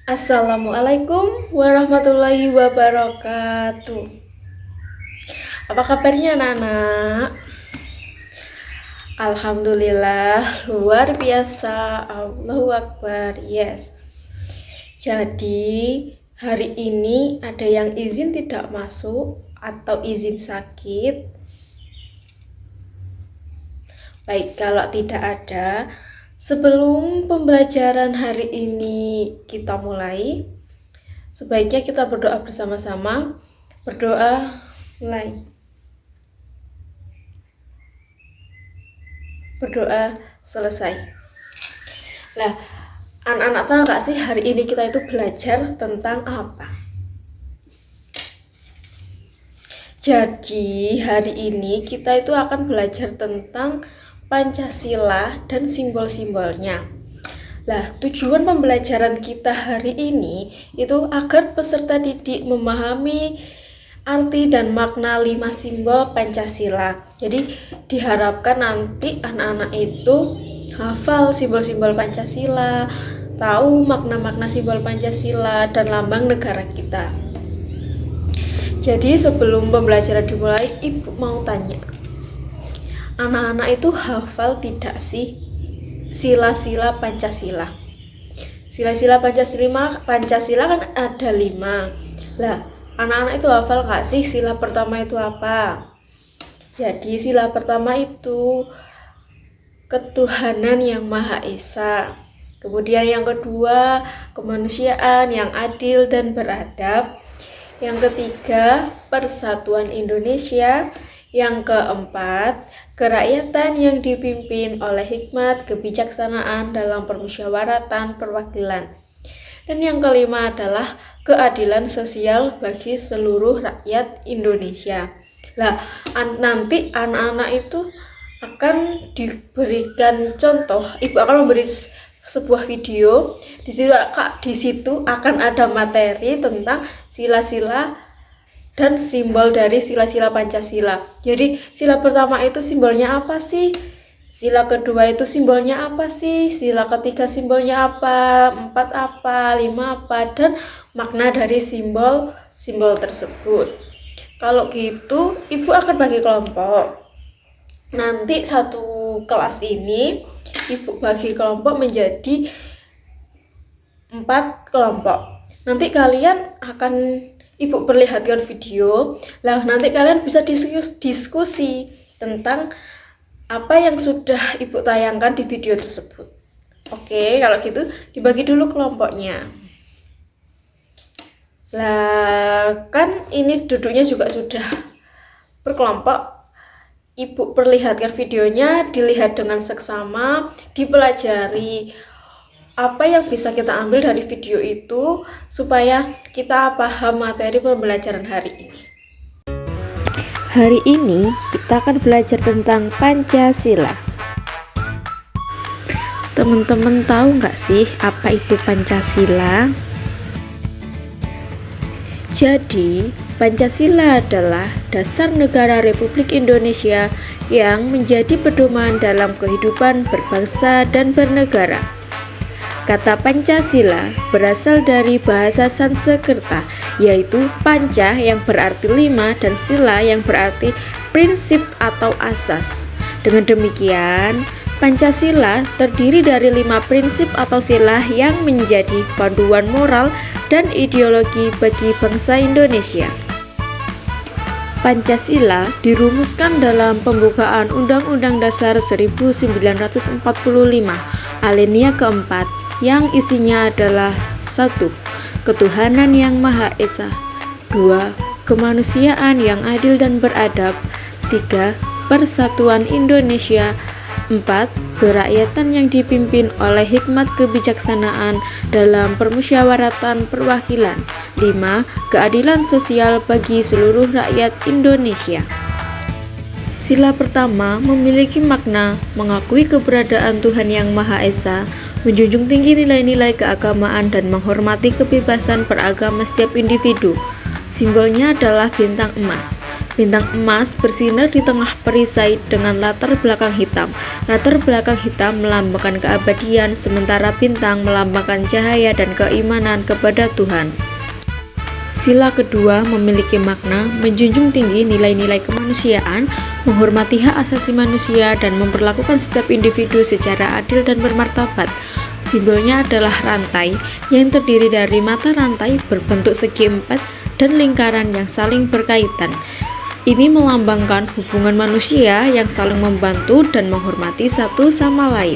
Assalamualaikum warahmatullahi wabarakatuh. Apa kabarnya anak-anak? Alhamdulillah, luar biasa. Allahu Akbar. Yes. Jadi hari ini ada yang izin tidak masuk atau izin sakit. Baik, kalau tidak ada, sebelum pembelajaran hari ini kita mulai, sebaiknya kita berdoa bersama-sama. Berdoa, mulai. Berdoa, selesai. Nah, anak-anak tahu gak sih hari ini kita itu belajar tentang apa? Jadi hari ini kita itu akan belajar tentang Pancasila dan simbol-simbolnya. Nah, tujuan pembelajaran kita hari ini itu agar peserta didik memahami arti dan makna 5 simbol Pancasila. Jadi diharapkan nanti anak-anak itu hafal simbol-simbol Pancasila, tahu makna-makna simbol Pancasila dan lambang negara kita. Jadi sebelum pembelajaran dimulai, Ibu mau tanya, anak-anak itu hafal tidak sih sila-sila Pancasila? Sila-sila Pancasila kan ada 5. Lah, anak-anak itu hafal nggak sih sila pertama itu apa? Jadi sila pertama itu ketuhanan yang Maha Esa. Kemudian yang kedua, kemanusiaan yang adil dan beradab. Yang ketiga, persatuan Indonesia. Yang keempat, kerakyatan yang dipimpin oleh hikmat kebijaksanaan dalam permusyawaratan perwakilan. Dan yang kelima adalah keadilan sosial bagi seluruh rakyat Indonesia. Nah, nanti anak-anak itu akan diberikan contoh. Ibu akan memberi sebuah video. Di situ akan ada materi tentang sila-sila dan simbol dari sila-sila Pancasila. Jadi sila pertama itu simbolnya apa sih? Sila kedua itu simbolnya apa sih? Sila ketiga simbolnya apa? 4 apa? 5 apa? Dan makna dari simbol tersebut. Kalau gitu, Ibu akan bagi kelompok. Nanti satu kelas ini Ibu bagi kelompok menjadi 4 kelompok. Nanti kalian akan Ibu perlihatkan video. Lah nanti kalian bisa diskusi tentang apa yang sudah Ibu tayangkan di video tersebut. Oke, kalau gitu dibagi dulu kelompoknya. Lah kan ini duduknya juga sudah berkelompok. Ibu perlihatkan videonya, dilihat dengan seksama, dipelajari apa yang bisa kita ambil dari video itu supaya kita paham materi pembelajaran hari ini. Hari ini kita akan belajar tentang Pancasila. Teman-teman tahu nggak sih apa itu Pancasila? Jadi, Pancasila adalah dasar negara Republik Indonesia yang menjadi pedoman dalam kehidupan berbangsa dan bernegara. Kata Pancasila berasal dari bahasa Sanskerta, yaitu panca yang berarti 5 dan sila yang berarti prinsip atau asas. Dengan demikian, Pancasila terdiri dari 5 prinsip atau sila yang menjadi panduan moral dan ideologi bagi bangsa Indonesia. Pancasila dirumuskan dalam pembukaan Undang-Undang Dasar 1945, alinea keempat, yang isinya adalah 1. Ketuhanan yang Maha Esa. 2. Kemanusiaan yang adil dan beradab. 3. Persatuan Indonesia. 4. Kerakyatan yang dipimpin oleh hikmat kebijaksanaan dalam permusyawaratan perwakilan. 5. Keadilan sosial bagi seluruh rakyat Indonesia. Sila pertama memiliki makna mengakui keberadaan Tuhan Yang Maha Esa, menjunjung tinggi nilai-nilai keagamaan dan menghormati kebebasan beragama setiap individu. Simbolnya adalah bintang emas. Bintang emas bersinar di tengah perisai dengan latar belakang hitam. Latar belakang hitam melambangkan keabadian, sementara bintang melambangkan cahaya dan keimanan kepada Tuhan. Sila kedua memiliki makna menjunjung tinggi nilai-nilai kemanusiaan, menghormati hak asasi manusia, dan memperlakukan setiap individu secara adil dan bermartabat. Simbolnya adalah rantai yang terdiri dari mata rantai berbentuk segi empat dan lingkaran yang saling berkaitan. Ini melambangkan hubungan manusia yang saling membantu dan menghormati satu sama lain.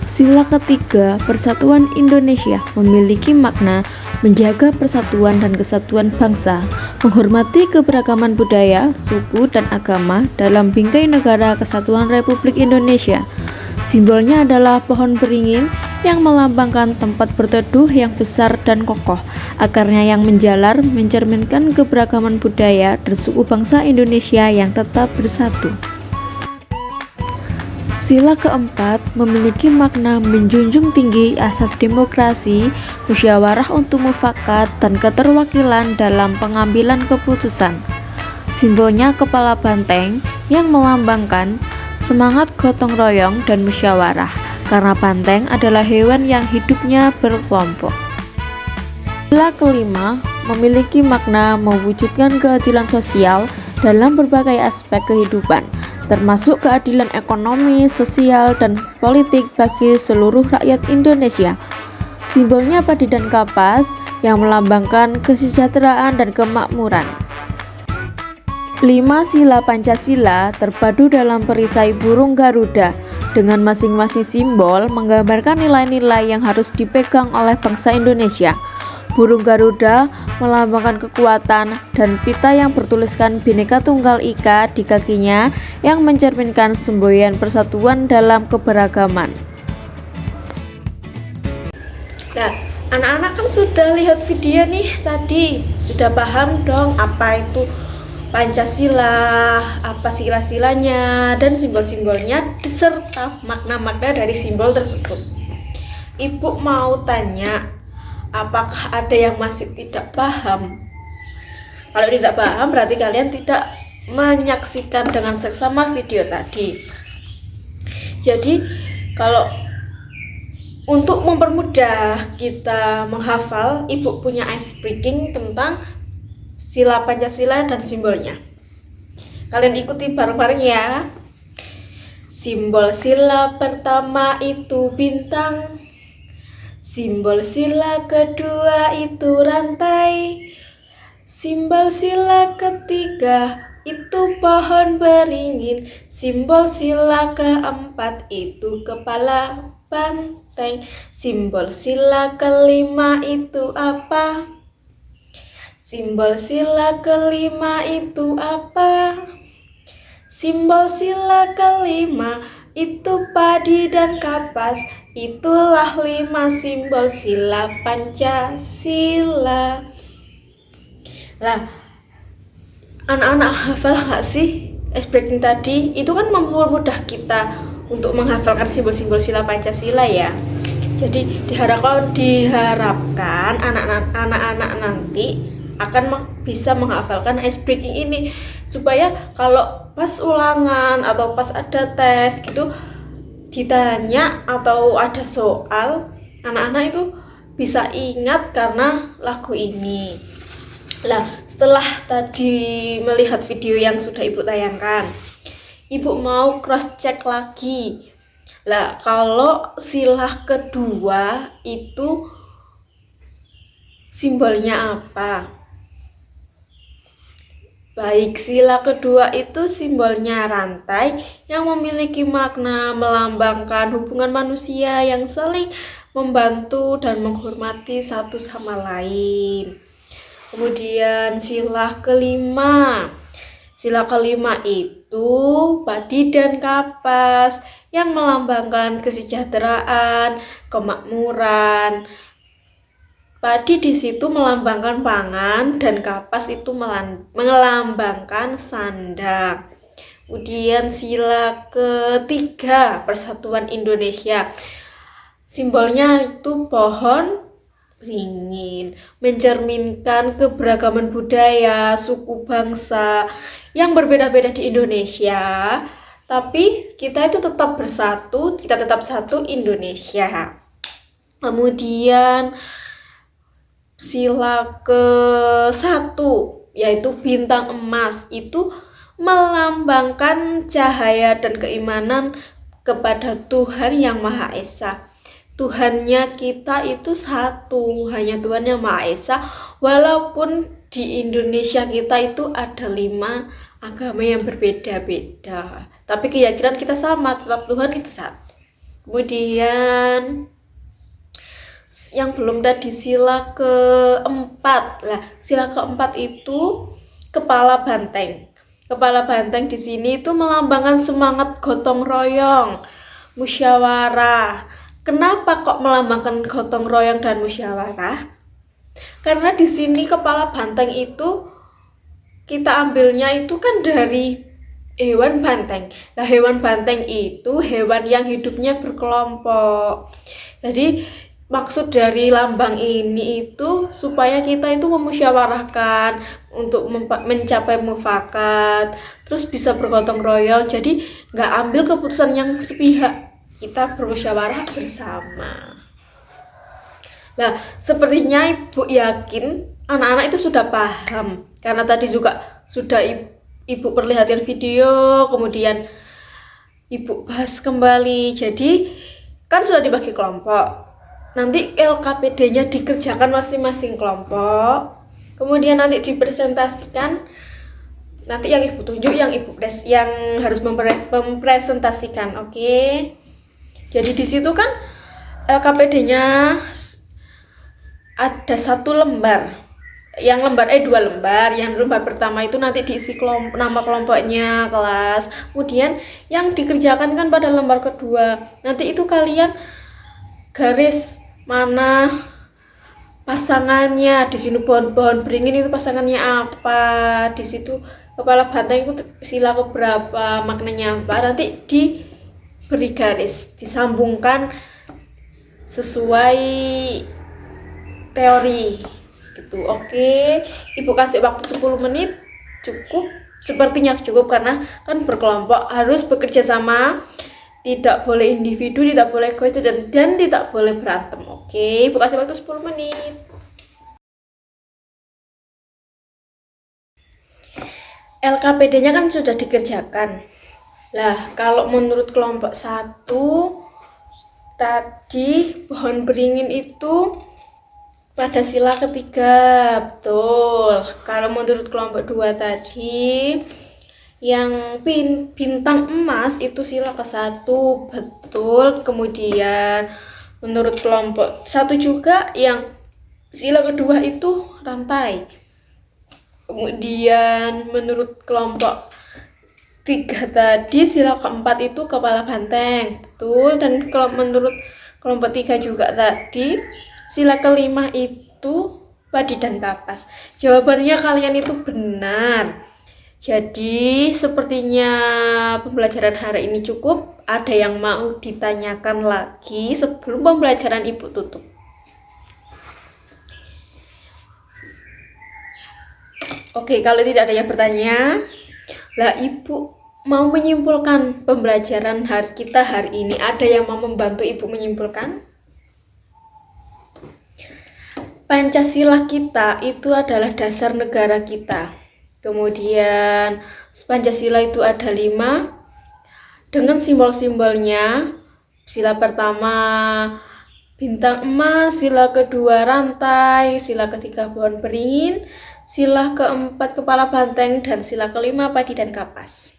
Sila ketiga, Persatuan Indonesia, memiliki makna menjaga persatuan dan kesatuan bangsa, menghormati keberagaman budaya, suku, dan agama dalam bingkai negara Kesatuan Republik Indonesia. Simbolnya adalah pohon beringin yang melambangkan tempat berteduh yang besar dan kokoh. Akarnya yang menjalar mencerminkan keberagaman budaya dan suku bangsa Indonesia yang tetap bersatu. Sila keempat memiliki makna menjunjung tinggi asas demokrasi, musyawarah untuk mufakat, dan keterwakilan dalam pengambilan keputusan. Simbolnya kepala banteng yang melambangkan semangat gotong royong dan musyawarah, karena banteng adalah hewan yang hidupnya berkelompok. Sila kelima memiliki makna mewujudkan keadilan sosial dalam berbagai aspek kehidupan, termasuk keadilan ekonomi, sosial, dan politik bagi seluruh rakyat Indonesia. Simbolnya padi dan kapas yang melambangkan kesejahteraan dan kemakmuran. 5 sila Pancasila terpadu dalam perisai burung Garuda dengan masing-masing simbol menggambarkan nilai-nilai yang harus dipegang oleh bangsa Indonesia. Burung Garuda melambangkan kekuatan dan pita yang bertuliskan Bhinneka Tunggal Ika di kakinya yang mencerminkan semboyan persatuan dalam keberagaman. Nah, anak-anak kan sudah lihat video nih tadi, sudah paham dong apa itu Pancasila, apa sila-silanya, dan simbol-simbolnya, serta makna-makna dari simbol tersebut. Ibu mau tanya, apakah ada yang masih tidak paham? Kalau tidak paham, berarti kalian tidak menyaksikan dengan seksama video tadi. Jadi, kalau untuk mempermudah kita menghafal, Ibu punya ice breaking tentang sila Pancasila dan simbolnya. Kalian ikuti bareng-bareng ya. Simbol sila pertama itu bintang. Simbol sila kedua itu rantai. Simbol sila ketiga itu pohon beringin. Simbol sila keempat itu kepala banteng. Simbol sila kelima itu apa? Simbol sila kelima itu apa? Simbol sila kelima itu padi dan kapas. Itulah 5 simbol sila Pancasila. Lah, anak-anak hafal gak sih ice breaking tadi? Itu kan mempermudah kita untuk menghafalkan simbol-simbol sila Pancasila ya. Jadi diharapkan anak-anak nanti akan bisa menghafalkan ice breaking ini, supaya kalau pas ulangan atau pas ada tes gitu ditanya atau ada soal, anak-anak itu bisa ingat karena lagu ini. Lah, setelah tadi melihat video yang sudah Ibu tayangkan, Ibu mau cross check lagi. Lah, kalau sila kedua itu simbolnya apa? Baik, sila kedua itu simbolnya rantai yang memiliki makna melambangkan hubungan manusia yang saling membantu dan menghormati satu sama lain. Kemudian sila kelima. Sila kelima itu padi dan kapas yang melambangkan kesejahteraan, kemakmuran. Padi di situ melambangkan pangan dan kapas itu melambangkan sandang. Kemudian sila ketiga, Persatuan Indonesia. Simbolnya itu pohon beringin, mencerminkan keberagaman budaya, suku bangsa yang berbeda-beda di Indonesia, tapi kita itu tetap bersatu, kita tetap satu Indonesia. Kemudian sila ke-1 yaitu bintang emas, itu melambangkan cahaya dan keimanan kepada Tuhan Yang Maha Esa. Tuhannya kita itu satu, hanya Tuhan Yang Maha Esa. Walaupun di Indonesia kita itu ada 5 agama yang berbeda-beda, tapi keyakinan kita sama, tetap Tuhan itu satu. Kemudian yang belum tadi, sila ke-4. Lah, sila ke-4 itu kepala banteng. Kepala banteng di sini itu melambangkan semangat gotong royong, musyawarah. Kenapa kok melambangkan gotong royong dan musyawarah? Karena di sini kepala banteng itu kita ambilnya itu kan dari hewan banteng. Nah, hewan banteng itu hewan yang hidupnya berkelompok. Jadi maksud dari lambang ini itu supaya kita itu memusyawarahkan untuk mencapai mufakat, terus bisa bergotong royong. Jadi nggak ambil keputusan yang sepihak, kita bermusyawarah bersama. Nah, sepertinya Ibu yakin anak-anak itu sudah paham, karena tadi juga sudah Ibu perlihatkan video, kemudian Ibu bahas kembali. Jadi kan sudah dibagi kelompok. Nanti LKPD-nya dikerjakan masing-masing kelompok, kemudian nanti dipresentasikan. Nanti yang Ibu tunjuk, yang harus mempresentasikan. Oke. Jadi di situ kan LKPD-nya ada 1 lembar. Yang lembar 2 lembar. Yang lembar pertama itu nanti diisi nama kelompoknya, kelas. Kemudian yang dikerjakan kan pada lembar kedua. Nanti itu kalian garis mana pasangannya. Di sini pohon beringin itu pasangannya apa, di situ kepala banteng itu sila keberapa, maknanya apa, nanti diberi garis, disambungkan sesuai teori gitu. Oke, Ibu kasih waktu 10 menit. Cukup? Sepertinya cukup, karena kan berkelompok, harus bekerja sama. Tidak boleh individu, tidak boleh egois, dan tidak boleh berantem. Oke, Ibu kasih waktu 10 menit. LKPD-nya kan sudah dikerjakan. Lah, kalau menurut kelompok 1 tadi pohon beringin itu pada sila ketiga, betul. Kalau menurut kelompok 2 tadi yang bintang emas itu sila ke-1, betul. Kemudian menurut kelompok 1 juga yang sila kedua itu rantai. Kemudian menurut kelompok 3 tadi sila ke-4 itu kepala banteng, betul. Dan kalau menurut kelompok 3 juga tadi sila ke-5 itu padi dan kapas. Jawabannya kalian itu benar. Jadi sepertinya pembelajaran hari ini cukup. Ada yang mau ditanyakan lagi sebelum pembelajaran Ibu tutup? Oke, kalau tidak ada yang bertanya, lah Ibu mau menyimpulkan pembelajaran kita hari ini. Ada yang mau membantu Ibu menyimpulkan? Pancasila kita itu adalah dasar negara kita. Kemudian Pancasila itu ada 5 dengan simbol-simbolnya. Sila pertama bintang emas, sila kedua rantai, sila ketiga pohon beringin, sila keempat kepala banteng, dan sila kelima padi dan kapas.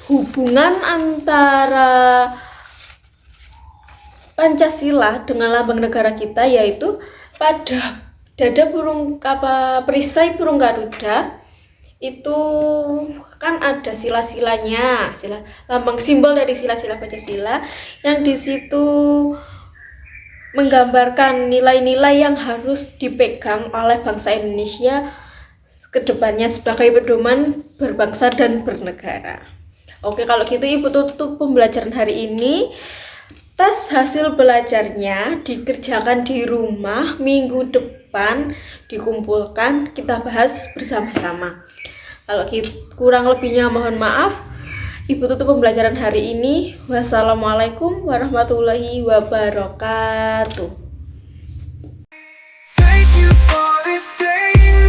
Hubungan antara Pancasila dengan lambang negara kita yaitu pada dada perisai burung Garuda itu kan ada sila-silanya, lambang simbol dari sila-sila Pancasila, yang di situ menggambarkan nilai-nilai yang harus dipegang oleh bangsa Indonesia ke depannya sebagai pedoman berbangsa dan bernegara. Oke, kalau gitu Ibu tutup pembelajaran hari ini. tes hasil belajarnya dikerjakan di rumah, minggu depan dikumpulkan, kita bahas bersama-sama. Kalau kurang lebihnya mohon maaf. Ibu tutup pembelajaran hari ini. Wassalamualaikum warahmatullahi wabarakatuh. Thank you for this day.